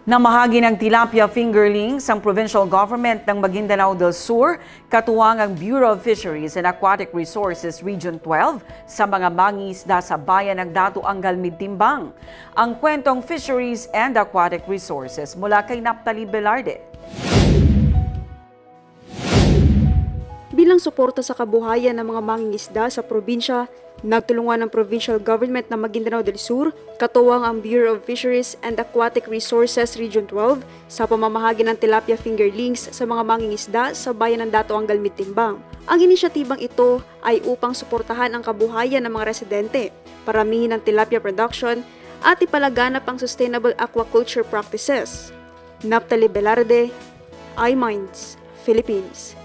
Namahagi ng tilapia fingerlings ang provincial government ng Maguindanao del Sur, katuwang ang Bureau of Fisheries and Aquatic Resources Region 12 sa mga mangingisda sa bayan ng Dato Angal Midtimbang. Ang kwentong Fisheries and Aquatic Resources mula kay Naphtali Velarde. Bilang suporta sa kabuhayan ng mga mangingisda sa probinsya, nagtulungan ng provincial government ng Maguindanao del Sur, katuwang ang Bureau of Fisheries and Aquatic Resources Region 12 sa pamamahagi ng tilapia fingerlings sa mga mangingisda sa bayan ng Dato Angal Midtimbang. Ang inisyatibang ito ay upang suportahan ang kabuhayan ng mga residente, paramihin ang tilapia production at ipalaganap ang sustainable aquaculture practices. Naphtali Velarde, iMinds, Philippines.